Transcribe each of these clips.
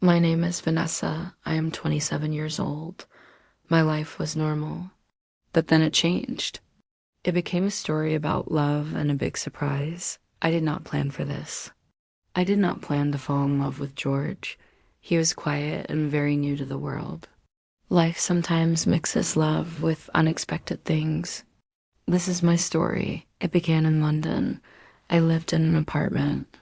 My name is Vanessa. I am 27 years old. My life was normal, but then it changed. It became a story about love and a big surprise. I did not plan for this. I did not plan to fall in love with George. He was quiet and very new to the world. Life sometimes mixes love with unexpected things. This is my story. It began in London. I lived in an apartment.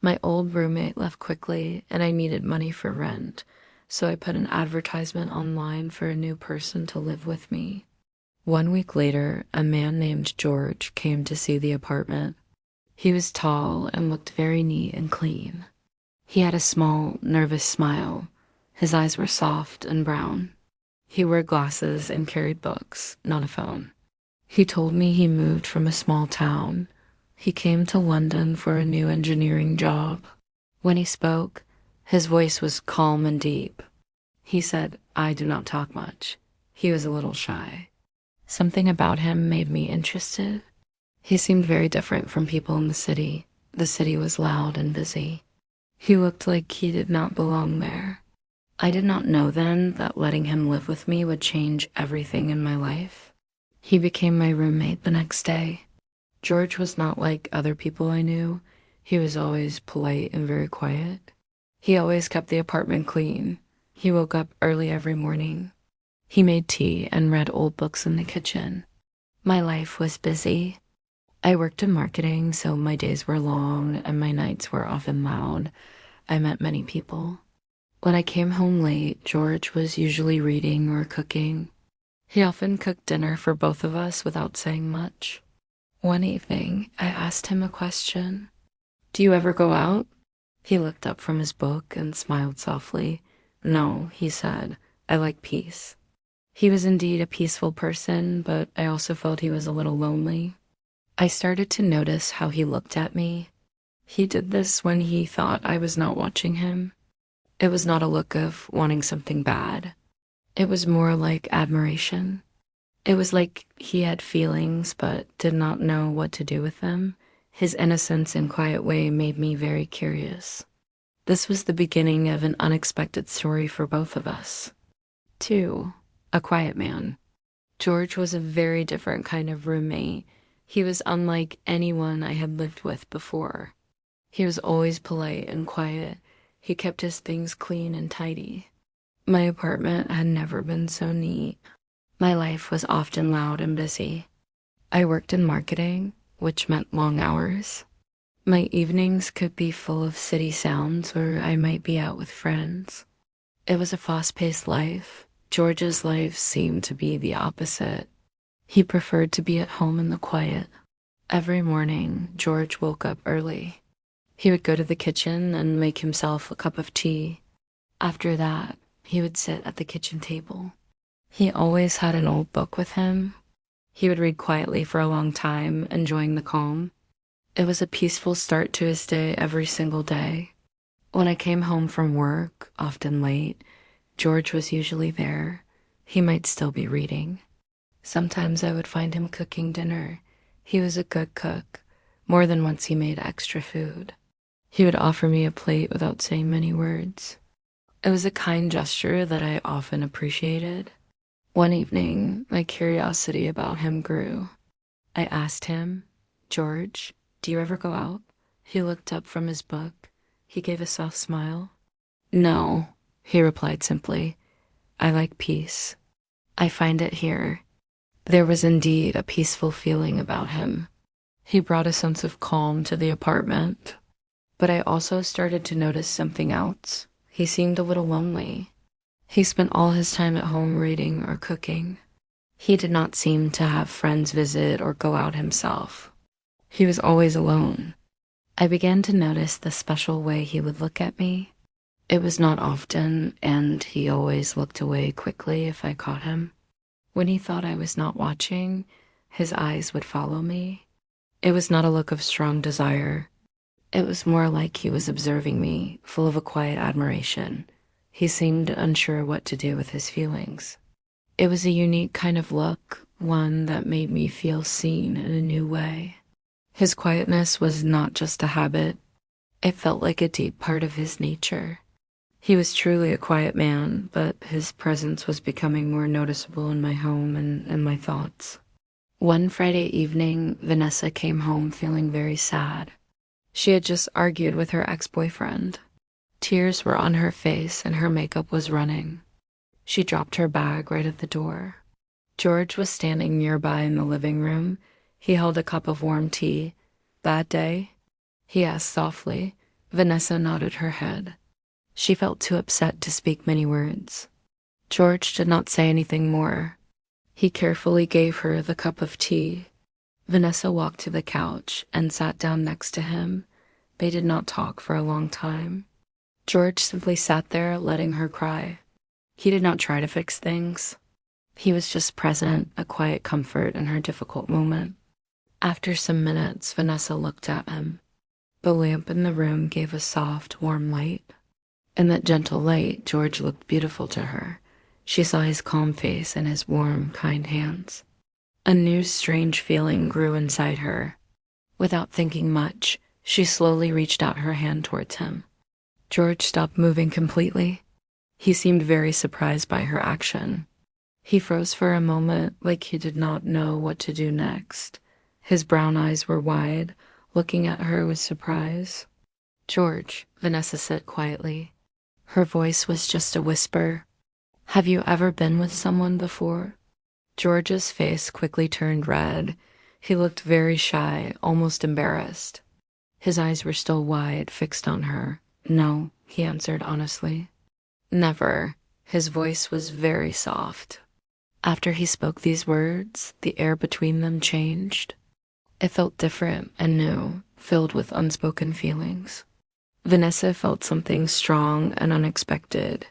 My old roommate left quickly, and I needed money for rent, so I put an advertisement online for a new person to live with me. 1 week later, a man named George came to see the apartment. He was tall and looked very neat and clean. He had a small, nervous smile. His eyes were soft and brown. He wore glasses and carried books, not a phone. He told me he moved from a small town. He came to London for a new engineering job. When he spoke, his voice was calm and deep. He said, "I do not talk much." He was a little shy. Something about him made me interested. He seemed very different from people in the city. The city was loud and busy. He looked like he did not belong there. I did not know then that letting him live with me would change everything in my life. He became my roommate the next day. George was not like other people I knew. He was always polite and very quiet. He always kept the apartment clean. He woke up early every morning. He made tea and read old books in the kitchen. My life was busy. I worked in marketing, so my days were long and my nights were often loud. I met many people. When I came home late, George was usually reading or cooking. He often cooked dinner for both of us without saying much. One evening, I asked him a question. "Do you ever go out?" He looked up from his book and smiled softly. "No," he said, "I like peace." He was indeed a peaceful person, but I also felt he was a little lonely. I started to notice how he looked at me. He did this when he thought I was not watching him. It was not a look of wanting something bad. It was more like admiration. It was like he had feelings but did not know what to do with them. His innocence and quiet way made me very curious. This was the beginning of an unexpected story for both of us. 2. A quiet man. George was a very different kind of roommate. He was unlike anyone I had lived with before. He was always polite and quiet. He kept his things clean and tidy. My apartment had never been so neat. My life was often loud and busy. I worked in marketing, which meant long hours. My evenings could be full of city sounds, or I might be out with friends. It was a fast-paced life. George's life seemed to be the opposite. He preferred to be at home in the quiet. Every morning, George woke up early. He would go to the kitchen and make himself a cup of tea. After that, he would sit at the kitchen table. He always had an old book with him. He would read quietly for a long time, enjoying the calm. It was a peaceful start to his day every single day. When I came home from work, often late, George was usually there. He might still be reading. Sometimes I would find him cooking dinner. He was a good cook. More than once he made extra food. He would offer me a plate without saying many words. It was a kind gesture that I often appreciated. One evening, my curiosity about him grew. I asked him, "George, do you ever go out?" He looked up from his book. He gave a soft smile. "No," he replied simply. "I like peace. I find it here." There was indeed a peaceful feeling about him. He brought a sense of calm to the apartment. But I also started to notice something else. He seemed a little lonely. He spent all his time at home reading or cooking. He did not seem to have friends visit or go out himself. He was always alone. I began to notice the special way he would look at me. It was not often, and he always looked away quickly if I caught him. When he thought I was not watching, his eyes would follow me. It was not a look of strong desire. It was more like he was observing me, full of a quiet admiration. He seemed unsure what to do with his feelings. It was a unique kind of look, one that made me feel seen in a new way. His quietness was not just a habit. It felt like a deep part of his nature. He was truly a quiet man, but his presence was becoming more noticeable in my home and in my thoughts. One Friday evening, Vanessa came home feeling very sad. She had just argued with her ex-boyfriend. Tears were on her face and her makeup was running. She dropped her bag right at the door. George was standing nearby in the living room. He held a cup of warm tea. "Bad day?" he asked softly. Vanessa nodded her head. She felt too upset to speak many words. George did not say anything more. He carefully gave her the cup of tea. Vanessa walked to the couch and sat down next to him. They did not talk for a long time. George simply sat there, letting her cry. He did not try to fix things. He was just present, a quiet comfort in her difficult moment. After some minutes, Vanessa looked at him. The lamp in the room gave a soft, warm light. In that gentle light, George looked beautiful to her. She saw his calm face and his warm, kind hands. A new, strange feeling grew inside her. Without thinking much, she slowly reached out her hand towards him. George stopped moving completely. He seemed very surprised by her action. He froze for a moment, like he did not know what to do next. His brown eyes were wide, looking at her with surprise. "George," Vanessa said quietly. Her voice was just a whisper. "Have you ever been with someone before?" George's face quickly turned red. He looked very shy, almost embarrassed. His eyes were still wide, fixed on her. "No," he answered honestly. "Never." His voice was very soft. After he spoke these words, the air between them changed. It felt different and new, filled with unspoken feelings. Vanessa felt something strong and unexpected.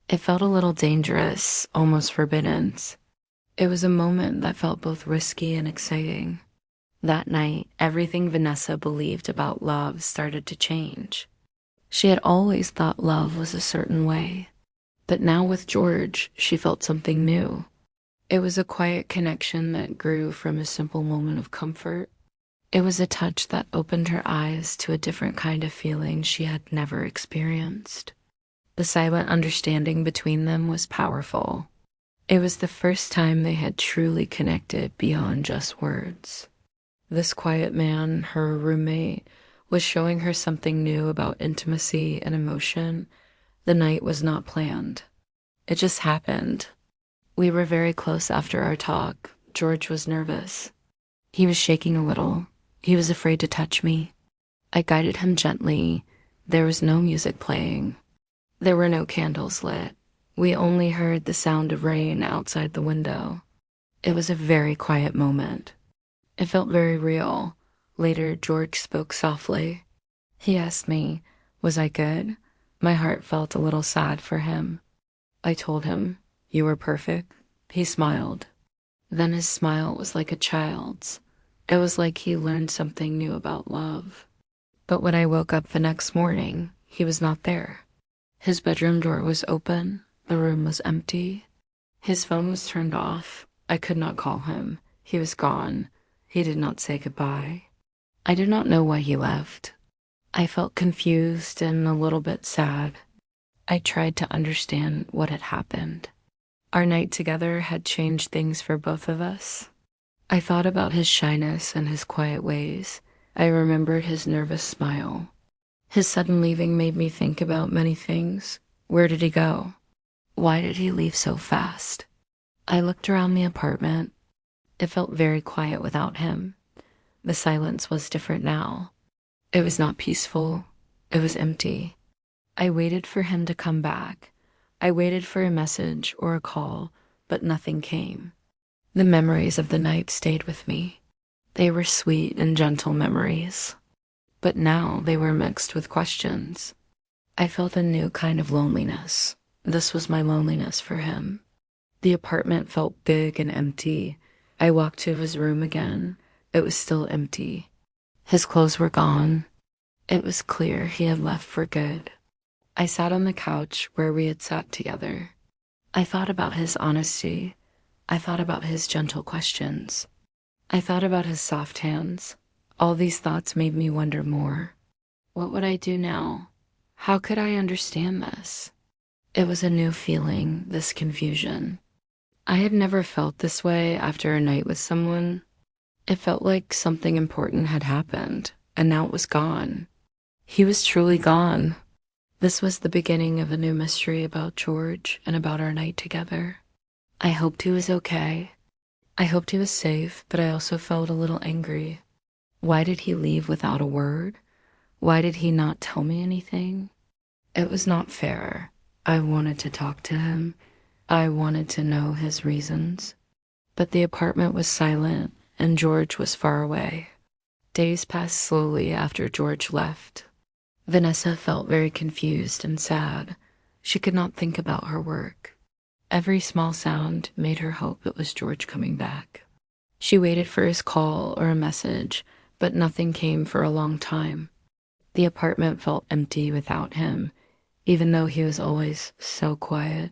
It felt a little dangerous, almost forbidden. It was a moment that felt both risky and exciting. That night, everything Vanessa believed about love started to change. She had always thought love was a certain way, but now with George, she felt something new. It was a quiet connection that grew from a simple moment of comfort. It was a touch that opened her eyes to a different kind of feeling she had never experienced. The silent understanding between them was powerful. It was the first time they had truly connected beyond just words. This quiet man, her roommate, was showing her something new about intimacy and emotion. The night was not planned. It just happened. We were very close after our talk. George was nervous. He was shaking a little. He was afraid to touch me. I guided him gently. There was no music playing. There were no candles lit. We only heard the sound of rain outside the window. It was a very quiet moment. It felt very real. Later, George spoke softly. He asked me, was I good? My heart felt a little sad for him. I told him, "You were perfect." He smiled. Then his smile was like a child's. It was like he learned something new about love. But when I woke up the next morning, he was not there. His bedroom door was open. The room was empty. His phone was turned off. I could not call him. He was gone. He did not say goodbye. I did not know why he left. I felt confused and a little bit sad. I tried to understand what had happened. Our night together had changed things for both of us. I thought about his shyness and his quiet ways. I remembered his nervous smile. His sudden leaving made me think about many things. Where did he go? Why did he leave so fast? I looked around the apartment. It felt very quiet without him. The silence was different now. It was not peaceful. It was empty. I waited for him to come back. I waited for a message or a call, but nothing came. The memories of the night stayed with me. They were sweet and gentle memories. But now they were mixed with questions. I felt a new kind of loneliness. This was my loneliness for him. The apartment felt big and empty. I walked to his room again. It was still empty. His clothes were gone. It was clear he had left for good. I sat on the couch where we had sat together. I thought about his honesty. I thought about his gentle questions. I thought about his soft hands. All these thoughts made me wonder more. What would I do now? How could I understand this? It was a new feeling, this confusion. I had never felt this way after a night with someone. It felt like something important had happened, and now it was gone. He was truly gone. This was the beginning of a new mystery about George and about our night together. I hoped he was okay. I hoped he was safe, but I also felt a little angry. Why did he leave without a word? Why did he not tell me anything? It was not fair. I wanted to talk to him. I wanted to know his reasons. But the apartment was silent, and George was far away. Days passed slowly after George left. Vanessa felt very confused and sad. She could not think about her work. Every small sound made her hope it was George coming back. She waited for his call or a message, but nothing came for a long time. The apartment felt empty without him, even though he was always so quiet.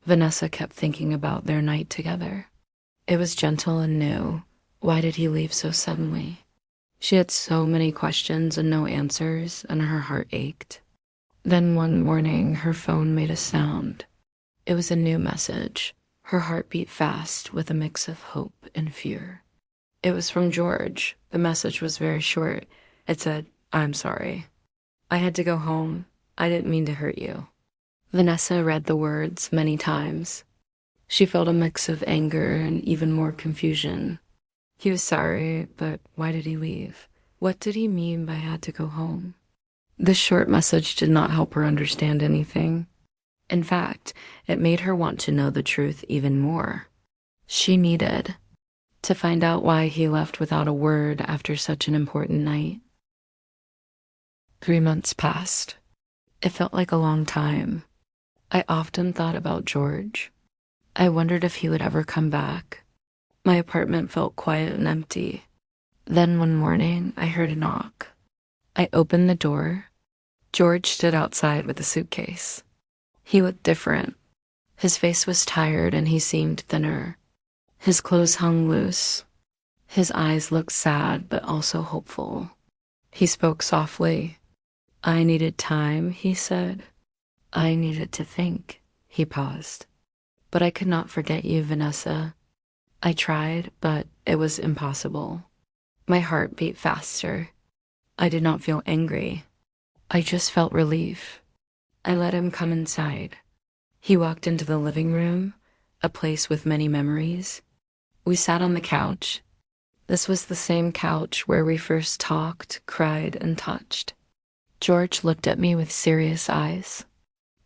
Vanessa kept thinking about their night together. It was gentle and new. Why did he leave so suddenly? She had so many questions and no answers, and her heart ached. Then one morning, her phone made a sound. It was a new message. Her heart beat fast with a mix of hope and fear. It was from George. The message was very short. It said, "I'm sorry. I had to go home. I didn't mean to hurt you." Vanessa read the words many times. She felt a mix of anger and even more confusion. He was sorry, but why did he leave? What did he mean by had to go home? This short message did not help her understand anything. In fact, it made her want to know the truth even more. She needed to find out why he left without a word after such an important night. 3 months passed. It felt like a long time. I often thought about George. I wondered if he would ever come back. My apartment felt quiet and empty. Then one morning, I heard a knock. I opened the door. George stood outside with a suitcase. He looked different. His face was tired and he seemed thinner. His clothes hung loose. His eyes looked sad but also hopeful. He spoke softly. "I needed time," he said. "I needed to think." He paused. "But I could not forget you, Vanessa. I tried, but it was impossible." My heart beat faster. I did not feel angry. I just felt relief. I let him come inside. He walked into the living room, a place with many memories. We sat on the couch. This was the same couch where we first talked, cried, and touched. George looked at me with serious eyes.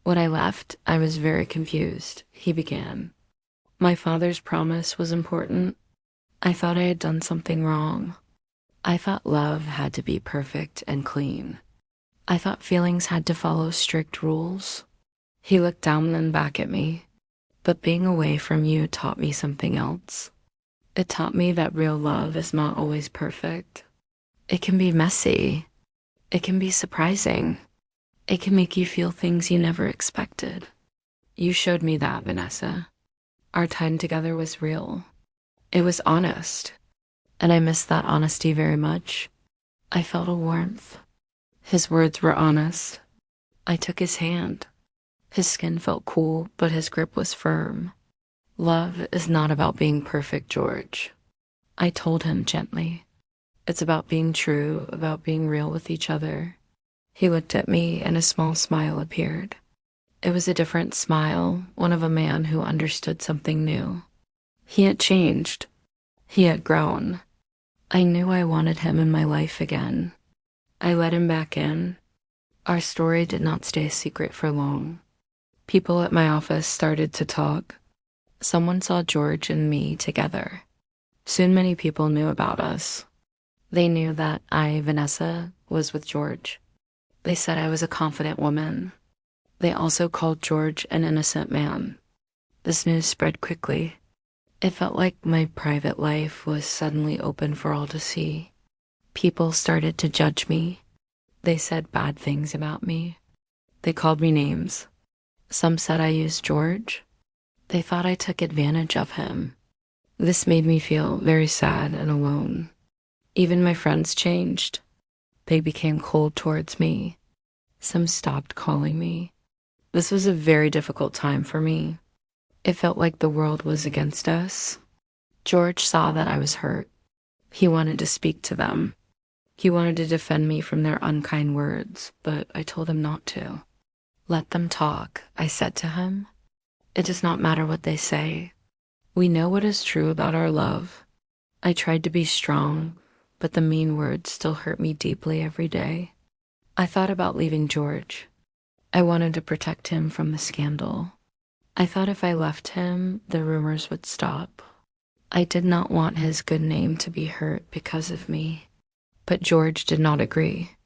When I left, I was very confused. He began. My father's promise was important. I thought I had done something wrong. I thought love had to be perfect and clean. I thought feelings had to follow strict rules. He looked down and back at me. But being away from you taught me something else. It taught me that real love is not always perfect. It can be messy. It can be surprising. It can make you feel things you never expected. You showed me that, Vanessa. Our time together was real. It was honest. And I missed that honesty very much. I felt a warmth. His words were honest. I took his hand. His skin felt cool, but his grip was firm. Love is not about being perfect, George. I told him gently. It's about being true, about being real with each other. He looked at me and a small smile appeared. It was a different smile, one of a man who understood something new. He had changed. He had grown. I knew I wanted him in my life again. I let him back in. Our story did not stay a secret for long. People at my office started to talk. Someone saw George and me together. Soon many people knew about us. They knew that I, Vanessa, was with George. They said I was a confident woman. They also called George an innocent man. This news spread quickly. It felt like my private life was suddenly open for all to see. People started to judge me. They said bad things about me. They called me names. Some said I used George. They thought I took advantage of him. This made me feel very sad and alone. Even my friends changed. They became cold towards me. Some stopped calling me. This was a very difficult time for me. It felt like the world was against us. George saw that I was hurt. He wanted to speak to them. He wanted to defend me from their unkind words, but I told him not to. Let them talk, I said to him. It does not matter what they say. We know what is true about our love. I tried to be strong, but the mean words still hurt me deeply every day. I thought about leaving George. I wanted to protect him from the scandal. I thought if I left him, the rumors would stop. I did not want his good name to be hurt because of me. But George did not agree.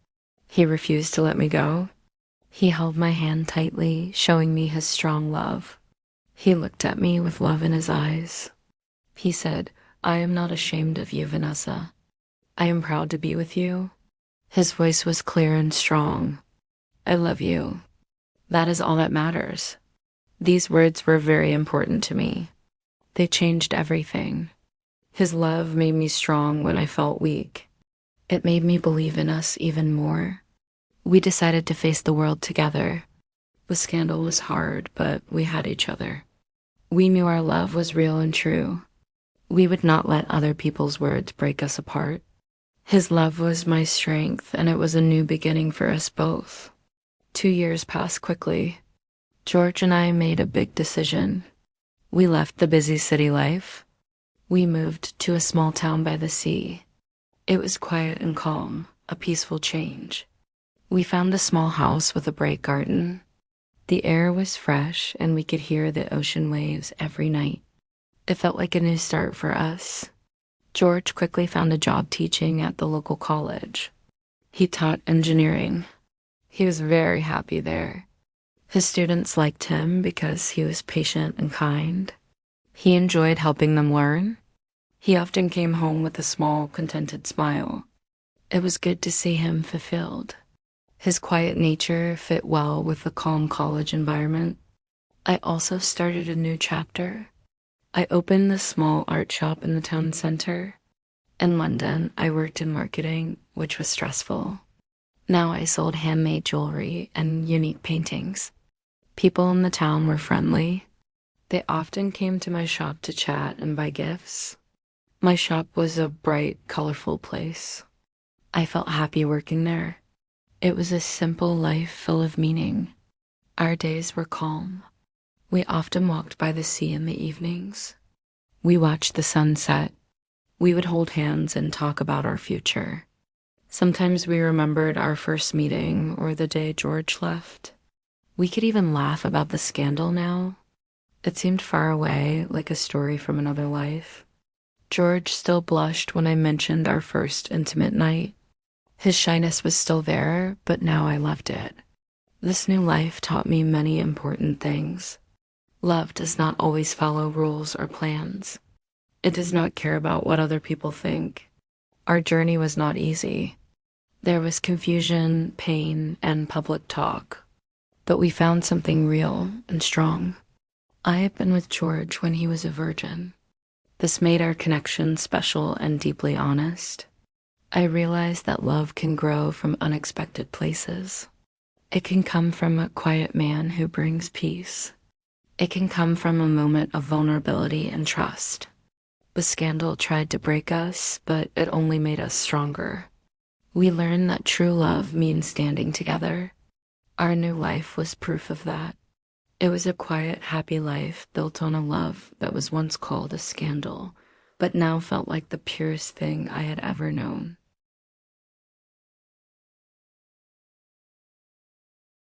He refused to let me go. He held my hand tightly, showing me his strong love. He looked at me with love in his eyes. He said, "I am not ashamed of you, Vanessa. I am proud to be with you." His voice was clear and strong. "I love you. That is all that matters." These words were very important to me. They changed everything. His love made me strong when I felt weak. It made me believe in us even more. We decided to face the world together. The scandal was hard, but we had each other. We knew our love was real and true. We would not let other people's words break us apart. His love was my strength, and it was a new beginning for us both. 2 years passed quickly. George and I made a big decision. We left the busy city life. We moved to a small town by the sea. It was quiet and calm, a peaceful change. We found a small house with a bright garden. The air was fresh, and we could hear the ocean waves every night. It felt like a new start for us. George quickly found a job teaching at the local college. He taught engineering. He was very happy there. His students liked him because he was patient and kind. He enjoyed helping them learn. He often came home with a small, contented smile. It was good to see him fulfilled. His quiet nature fit well with the calm college environment. I also started a new chapter. I opened a small art shop in the town center. In London, I worked in marketing, which was stressful. Now I sold handmade jewelry and unique paintings. People in the town were friendly. They often came to my shop to chat and buy gifts. My shop was a bright, colorful place. I felt happy working there. It was a simple life full of meaning. Our days were calm. We often walked by the sea in the evenings. We watched the sunset. We would hold hands and talk about our future. Sometimes we remembered our first meeting or the day George left. We could even laugh about the scandal now. It seemed far away, like a story from another life. George still blushed when I mentioned our first intimate night. His shyness was still there, but now I loved it. This new life taught me many important things. Love does not always follow rules or plans. It does not care about what other people think. Our journey was not easy. There was confusion, pain, and public talk. But we found something real and strong. I had been with George when he was a virgin. This made our connection special and deeply honest. I realized that love can grow from unexpected places. It can come from a quiet man who brings peace. It can come from a moment of vulnerability and trust. The scandal tried to break us, but it only made us stronger. We learned that true love means standing together. Our new life was proof of that. It was a quiet, happy life built on a love that was once called a scandal, but now felt like the purest thing I had ever known.